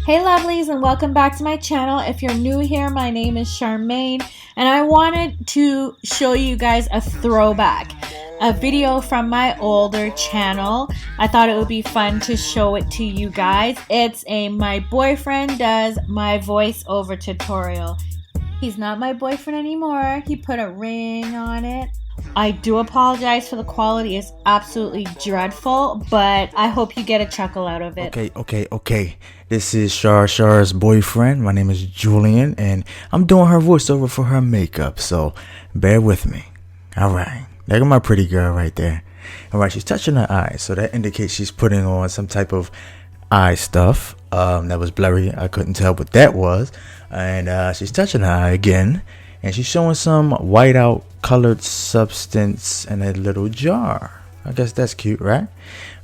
Hey lovelies, and welcome back to my channel. If you're new here, my name is Charmaine and I wanted to show you guys a throwback, a video from my older channel. I thought it would be fun to show it to you guys. It's a my boyfriend does my voiceover tutorial. He's not my boyfriend anymore. He put a ring on it. I do apologize for the quality. It's absolutely dreadful, but I hope you get a chuckle out of it. Okay. This is Char's boyfriend. My name is Julian, and I'm doing her voiceover for her makeup, so bear with me. Alright, look at my pretty girl right there. Alright, she's touching her eyes, so that indicates she's putting on some type of eye stuff. That was blurry. I couldn't tell what that was. And she's touching her eye again. And she's showing some white out colored substance in a little jar. I guess that's cute, right?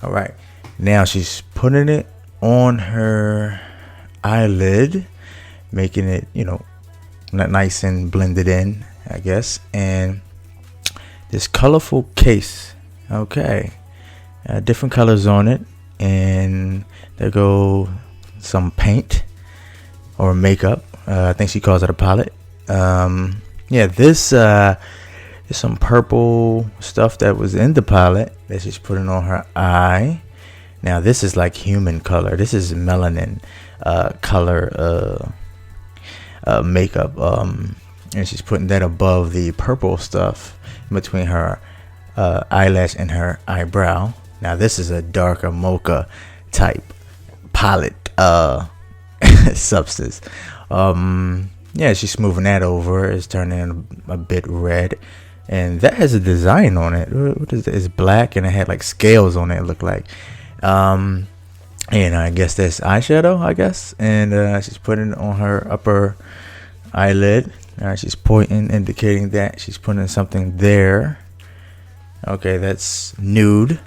All right. Now she's putting it on her eyelid, making it, nice and blended in, I guess. And this colorful case. Okay. Different colors on it. And there go some paint or makeup. I think she calls it a palette. This is some purple stuff that was in the palette that she's putting on her eye. Now this is like human color. This is melanin color makeup, and she's putting that above the purple stuff in between her eyelash and her eyebrow. Now this is a darker mocha type palette substance. She's smoothing that over. It's turning a bit red. And that has a design on it. What is it? It's black and it had like scales on it, looked like. And I guess that's eyeshadow, I guess. And she's putting it on her upper eyelid. She's pointing, indicating that she's putting something there. Okay, that's nude.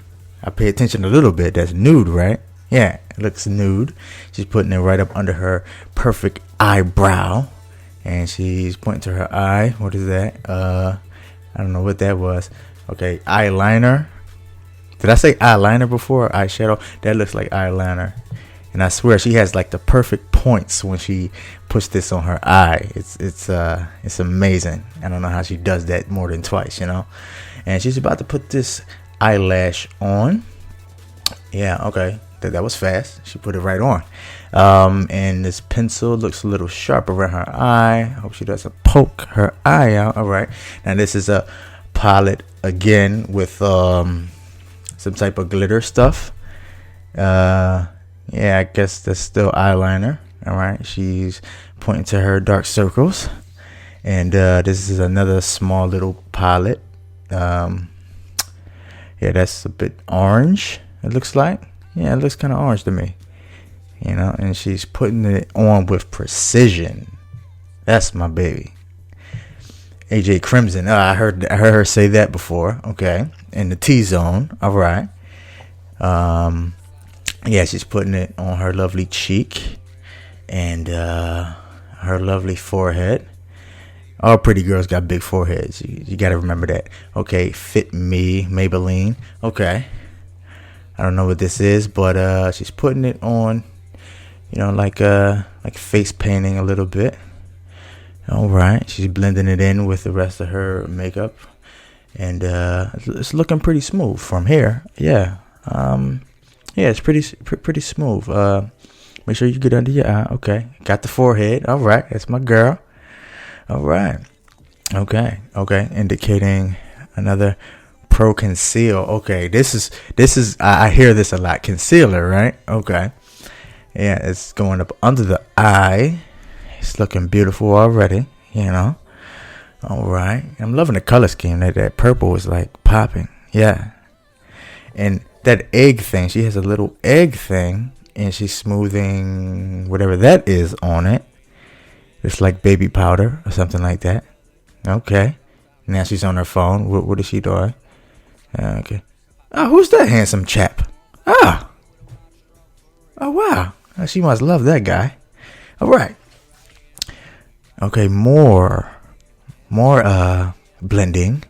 I pay attention a little bit. That's nude, right? Yeah, it looks nude. She's putting it right up under her perfect eyebrow. And she's pointing to her eye. What is that? I don't know what that was. Okay, eyeliner. Did I say eyeliner before? Or eyeshadow? That looks like eyeliner. And I swear she has like the perfect points when she puts this on her eye. It's amazing. I don't know how she does that more than twice, And she's about to put this eyelash on. Yeah, okay. That was fast. She put it right on. And this pencil looks a little sharp around her eye. I hope she doesn't poke her eye out. All right. Now this is a palette again with some type of glitter stuff. I guess that's still eyeliner. All right. She's pointing to her dark circles. And this is another small little palette. That's a bit orange, it looks like. Yeah, it looks kind of orange to me, and she's putting it on with precision. That's my baby. AJ Crimson. I heard her say that before. Okay, in the T-zone. All right. She's putting it on her lovely cheek and her lovely forehead. All pretty girls got big foreheads. You got to remember that. Okay, Fit Me, Maybelline. Okay. I don't know what this is, but she's putting it on, like face painting a little bit. All right, she's blending it in with the rest of her makeup, and it's looking pretty smooth from here. It's pretty smooth. Make sure you get under your eye. Okay, got the forehead. All right, that's my girl. All right, okay, indicating another Pro Conceal. Okay, this is I hear this a lot. Concealer, right? Okay. Yeah, it's going up under the eye. It's looking beautiful already, All right. I'm loving the color scheme. That purple is like popping. Yeah. And that egg thing, she has a little egg thing and she's smoothing whatever that is on it. It's like baby powder or something like that. Okay. Now she's on her phone. What is she doing? Okay. Oh, who's that handsome chap? Oh, wow. She must love that guy. All right. Okay, more blending.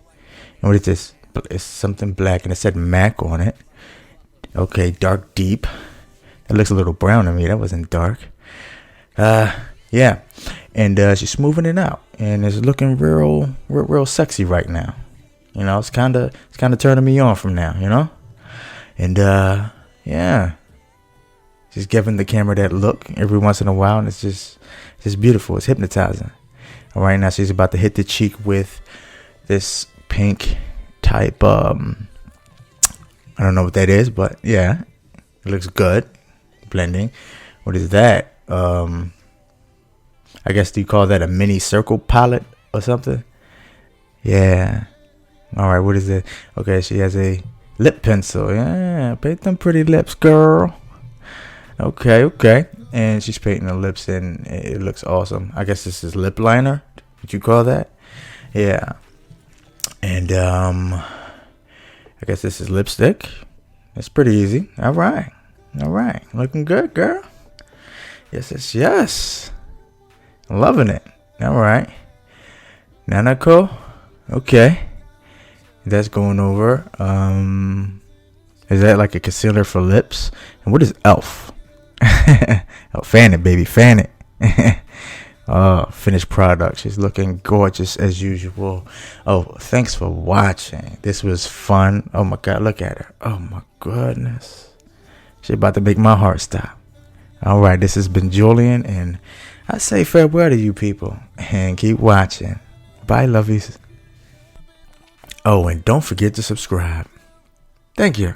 And what is this? It's something black, and it said MAC on it. Okay, dark deep. It looks a little brown to me. That wasn't dark. Yeah, and she's smoothing it out, and it's looking real sexy right now. You know, it's kind of turning me on from now. You know, and yeah, she's giving the camera that look every once in a while, and it's just beautiful. It's hypnotizing. All right, now she's about to hit the cheek with this pink type. I don't know what that is, but yeah, it looks good. Blending. What is that? I guess do you call that a mini circle palette or something? Yeah. All right, what is it? Okay, she has a lip pencil. Yeah, paint them pretty lips, girl. Okay. And she's painting the lips, and it looks awesome. I guess this is lip liner. Would you call that? Yeah. And I guess this is lipstick. It's pretty easy. All right. Looking good, girl. Yes. Loving it. All right. Nanako. Okay. That's going over. Is that like a concealer for lips? And what is Elf? Oh, fan it, baby. Fan it. Finished product. She's looking gorgeous as usual. Oh, thanks for watching. This was fun. Oh my God, look at her. Oh my goodness. She's about to make my heart stop. All right, this has been Julian, and I say farewell to you people, and keep watching. Bye, lovies. Oh, and don't forget to subscribe. Thank you.